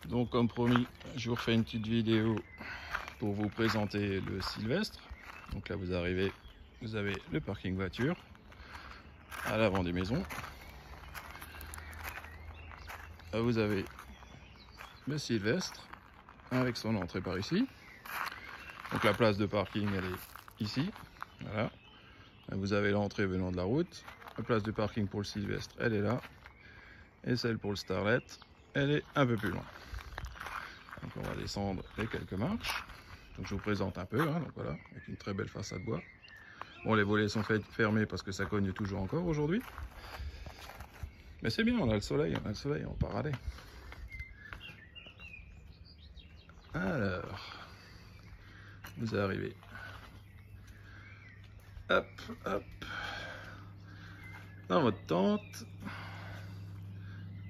Donc comme promis, je vous refais une petite vidéo pour vous présenter le Sylvestre. Donc là vous arrivez, vous avez le parking voiture à l'avant des maisons. Là vous avez le Sylvestre avec son entrée par ici. Donc la place de parking elle est ici. Voilà. Là, vous avez l'entrée venant de la route. La place de parking pour le Sylvestre elle est là. Et celle pour le Starlet elle est un peu plus loin. Donc on va descendre les quelques marches. Donc je vous présente un peu, hein, donc voilà, avec une très belle façade bois. Bon, les volets sont fermés parce que ça cogne toujours encore aujourd'hui. Mais c'est bien, on a le soleil, on va pas râler. Alors, vous arrivez. Hop, hop. Dans votre tente.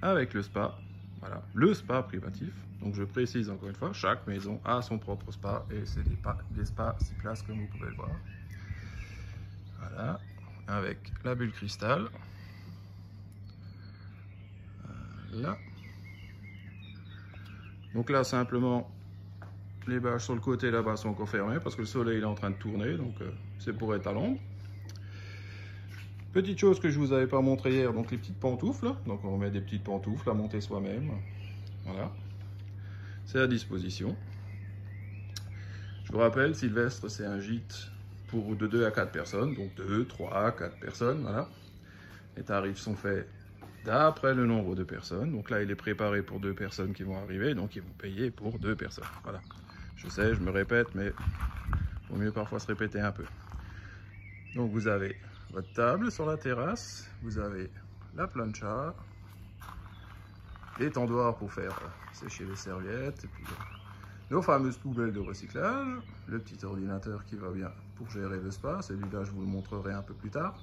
Avec le spa. Voilà, le spa privatif. Donc je précise encore une fois, chaque maison a son propre spa. Et c'est des spas 6 places comme vous pouvez le voir. Voilà, avec la bulle cristal. Là. Donc là, simplement, les bâches sur le côté là-bas sont encore fermées parce que le soleil est en train de tourner, donc c'est pour être à l'ombre. Petite chose que je vous avais pas montré hier, donc les petites pantoufles. Donc on met des petites pantoufles à monter soi-même. Voilà, c'est à disposition. Je vous rappelle, Sylvestre, c'est un gîte pour de 2 à 4 personnes, donc 2, 3, 4 personnes, voilà. Les tarifs sont faits d'après le nombre de personnes. Donc là, il est préparé pour 2 personnes qui vont arriver, donc ils vont payer pour 2 personnes. Voilà. Je sais, je me répète, mais il vaut mieux parfois se répéter un peu. Donc vous avez votre table sur la terrasse, vous avez la plancha, l'étendoir pour faire sécher les serviettes, et puis nos fameuses poubelles de recyclage, le petit ordinateur qui va bien pour gérer le spa, celui-là je vous le montrerai un peu plus tard.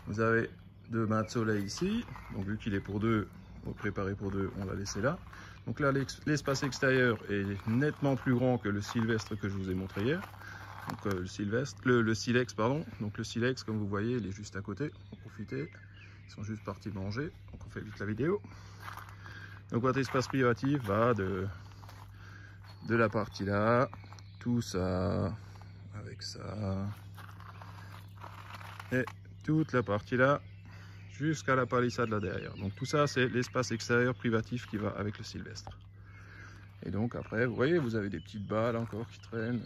Vous avez 2 bains de soleil ici, donc vu qu'il est pour 2, préparé pour 2, on l'a laissé là. Donc là, l'espace extérieur est nettement plus grand que le Sylvestre que je vous ai montré hier. Donc le Silex, pardon. Donc le Silex, comme vous voyez, il est juste à côté. En profitez. Ils sont juste partis manger. Donc on fait vite la vidéo. Donc votre espace privatif va de la partie là, tout ça, avec ça, et toute la partie là, jusqu'à la palissade là derrière. Donc tout ça, c'est l'espace extérieur privatif qui va avec le Sylvestre. Et donc après, vous voyez, vous avez des petites balles encore qui traînent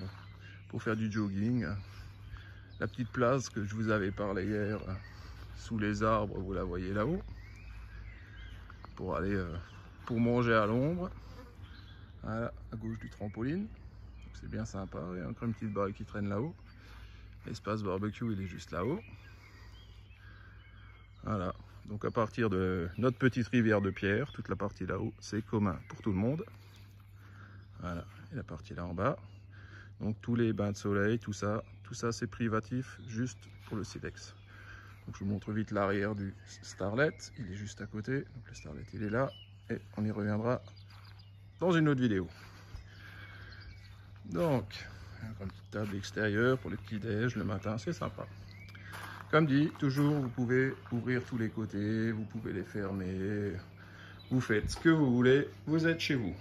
pour faire du jogging. La petite place que je vous avais parlé hier, sous les arbres, vous la voyez là-haut. Pour aller, pour manger à l'ombre. Voilà, à gauche du trampoline. C'est bien sympa. Il y a encore une petite balle qui traîne là-haut. L'espace barbecue, il est juste là-haut. Voilà. Donc à partir de notre petite rivière de pierre, toute la partie là-haut, c'est commun pour tout le monde. Voilà. Et la partie là en bas. Donc tous les bains de soleil, tout ça c'est privatif juste pour le Silex. Donc je vous montre vite l'arrière du Starlet, il est juste à côté. Donc le Starlet il est là et on y reviendra dans une autre vidéo. Donc une petite table extérieure pour les petits déj le matin, c'est sympa. Comme dit, toujours vous pouvez ouvrir tous les côtés, vous pouvez les fermer, vous faites ce que vous voulez, vous êtes chez vous.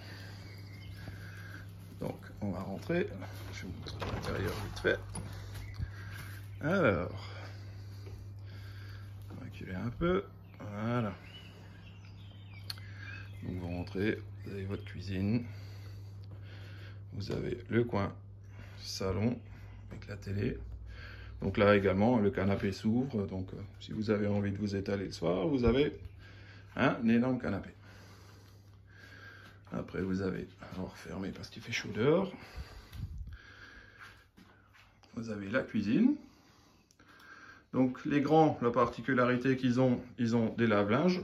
Donc on va rentrer, je vous montre l'intérieur vite fait. Alors, on va reculer un peu, voilà. Donc vous rentrez, vous avez votre cuisine, vous avez le coin salon avec la télé. Donc là également le canapé s'ouvre, donc si vous avez envie de vous étaler le soir, vous avez un énorme canapé. Après vous avez, alors fermé parce qu'il fait chaud dehors, vous avez la cuisine. Donc les grands, la particularité qu'ils ont, ils ont des lave-linges.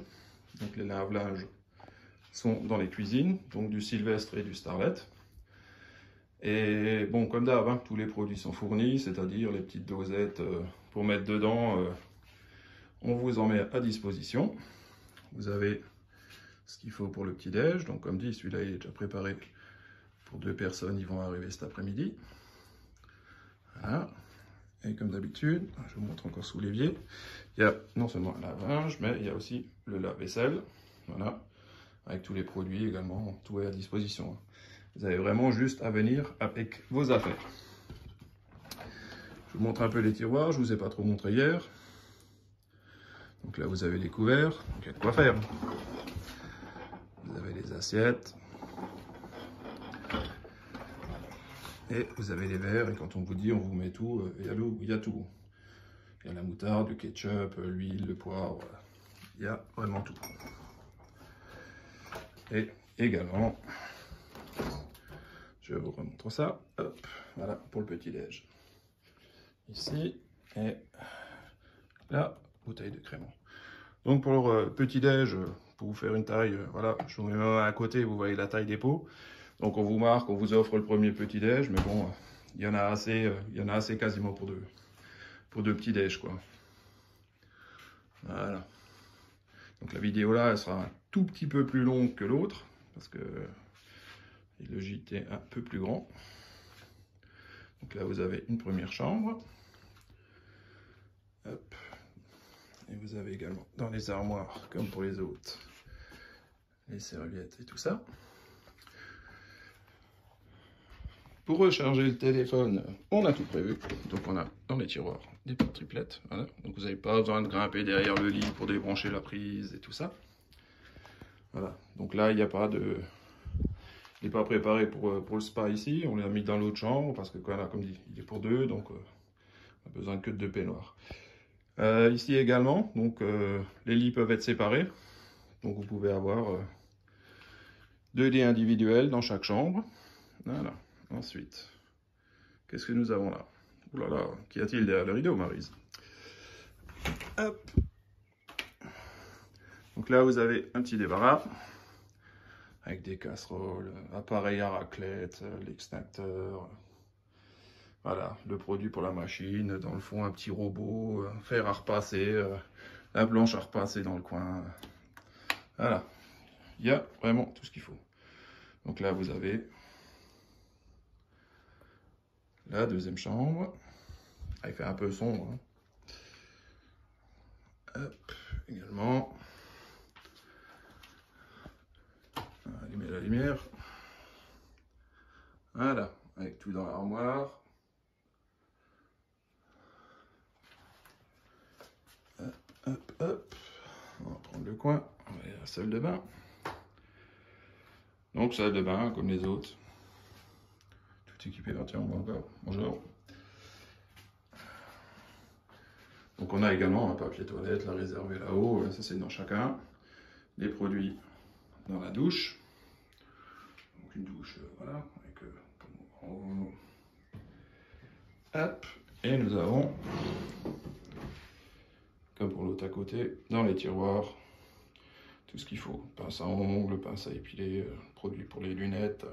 Donc les lave-linges sont dans les cuisines, donc du Sylvestre et du Starlet. Et bon, comme d'hab, hein, tous les produits sont fournis, c'est-à-dire les petites dosettes pour mettre dedans, on vous en met à disposition. Vous avez ce qu'il faut pour le petit-déj. Donc comme dit, celui-là il est déjà préparé pour 2 personnes, ils vont arriver cet après-midi. Voilà. Et comme d'habitude, je vous montre encore sous l'évier, il y a non seulement un lave-linge, mais il y a aussi le lave-vaisselle. voilà, avec tous les produits également, tout est à disposition. Vous avez vraiment juste à venir avec vos affaires. Je vous montre un peu les tiroirs, je ne vous ai pas trop montré hier. Donc là, vous avez les couverts, donc il y a de quoi faire. Vous avez les assiettes. Et vous avez les verres, et quand on vous dit, on vous met tout, il y a tout. Il y a la moutarde, le ketchup, l'huile, le poivre, il y a vraiment tout. Et également, je vous remontre ça, hop, voilà, pour le petit-déj. Ici, et la bouteille de crémant. Donc pour le petit-déj, pour vous faire une taille, voilà, je vous mets à côté, vous voyez la taille des pots. Donc on vous marque, on vous offre le premier petit-déj, mais bon, il y en a assez quasiment pour deux petits-déj, quoi. Voilà. Donc la vidéo là, elle sera un tout petit peu plus longue que l'autre, parce que le gîte est un peu plus grand. Donc là, vous avez une première chambre. Hop. Et vous avez également dans les armoires, comme pour les autres, les serviettes et tout ça. Pour recharger le téléphone, on a tout prévu. Donc on a dans les tiroirs des petites triplettes. Voilà. Donc vous n'avez pas besoin de grimper derrière le lit pour débrancher la prise et tout ça. Voilà. Donc là, il n'y a pas de... Il n'est pas préparé pour le spa ici. On l'a mis dans l'autre chambre parce que, voilà, comme dit, il est pour deux. Donc on a besoin que de 2 peignoirs. Ici également, donc les lits peuvent être séparés. Donc vous pouvez avoir 2 lits individuels dans chaque chambre. Voilà. Ensuite, qu'est-ce que nous avons là? Ouh là là, qu'y a-t-il derrière le rideau, Maryse? Hop. Donc là, vous avez un petit débarras avec des casseroles, appareil à raclette, l'extincteur. Voilà, le produit pour la machine. Dans le fond, un petit robot, fer à repasser, la planche à repasser dans le coin. Voilà, il y a vraiment tout ce qu'il faut. Donc là, vous avez la deuxième chambre. Ah, il fait un peu sombre. Hein. Hop, également. Allumer la lumière. Voilà, avec tout dans l'armoire. Hop, hop. On va prendre le coin. On va aller à la salle de bain. Donc, salle de bain, comme les autres. Tout équipé entièrement encore. Bonjour. Donc on a également un papier toilette, la réservé là-haut, ça c'est dans chacun. Les produits dans la douche. Donc une douche, voilà, avec hop. Et nous avons, comme pour l'autre à côté, dans les tiroirs, tout ce qu'il faut. Pince à ongles, pince à épiler, produits pour les lunettes,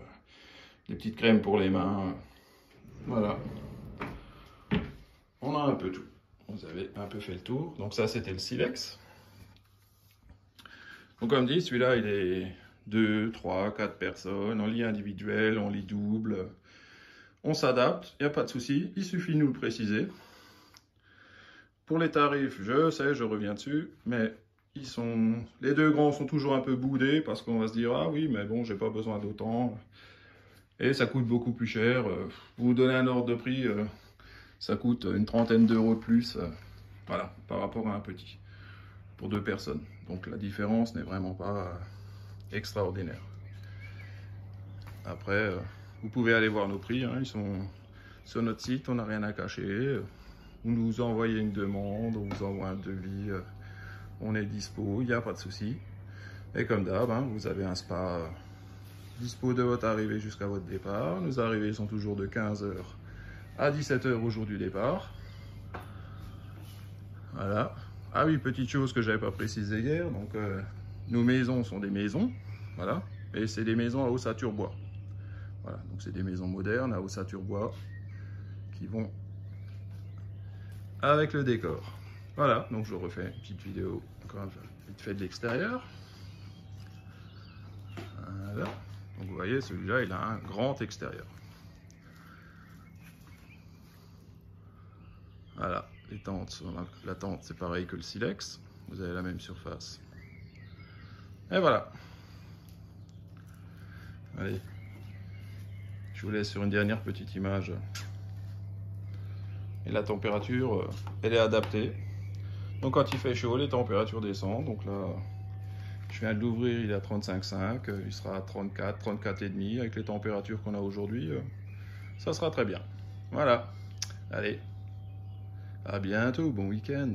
des petites crèmes pour les mains. Voilà. On a un peu tout. Vous avez un peu fait le tour. Donc ça, c'était le silex. Donc comme dit, celui-là, il est 2, 3, 4 personnes, en lit individuel, en lit double. On s'adapte, il n'y a pas de souci. Il suffit de nous le préciser. Pour les tarifs, je sais, je reviens dessus, mais les 2 grands sont toujours un peu boudés parce qu'on va se dire, ah oui, mais bon, j'ai pas besoin d'autant. Et ça coûte beaucoup plus cher. Vous donnez un ordre de prix, ça coûte une trentaine d'euros de plus, voilà, par rapport à un petit, pour 2 personnes. Donc la différence n'est vraiment pas extraordinaire. Après, vous pouvez aller voir nos prix, hein, ils sont sur notre site, on n'a rien à cacher. Vous nous envoyez une demande, on vous envoie un devis, on est dispo, il n'y a pas de souci. Et comme d'hab, hein, vous avez un spa dispo de votre arrivée jusqu'à votre départ. Nos arrivées sont toujours de 15 h à 17 h au jour du départ. Voilà. Ah oui, petite chose que j'avais pas précisé hier, donc nos maisons sont des maisons, voilà, et c'est des maisons à ossature bois. Voilà, donc c'est des maisons modernes à ossature bois qui vont avec le décor. Voilà, donc je refais une petite vidéo encore vite fait de l'extérieur. Voilà, donc vous voyez, celui-là, il a un grand extérieur. Voilà, les tentes, la tente c'est pareil que le silex, vous avez la même surface. Et voilà. Allez, je vous laisse sur une dernière petite image. Et la température, elle est adaptée. Donc quand il fait chaud, les températures descendent. Donc là, je viens de l'ouvrir, il est à 35,5. Il sera à 34, 34,5 avec les températures qu'on a aujourd'hui. Ça sera très bien. Voilà. Allez, à bientôt, bon week-end.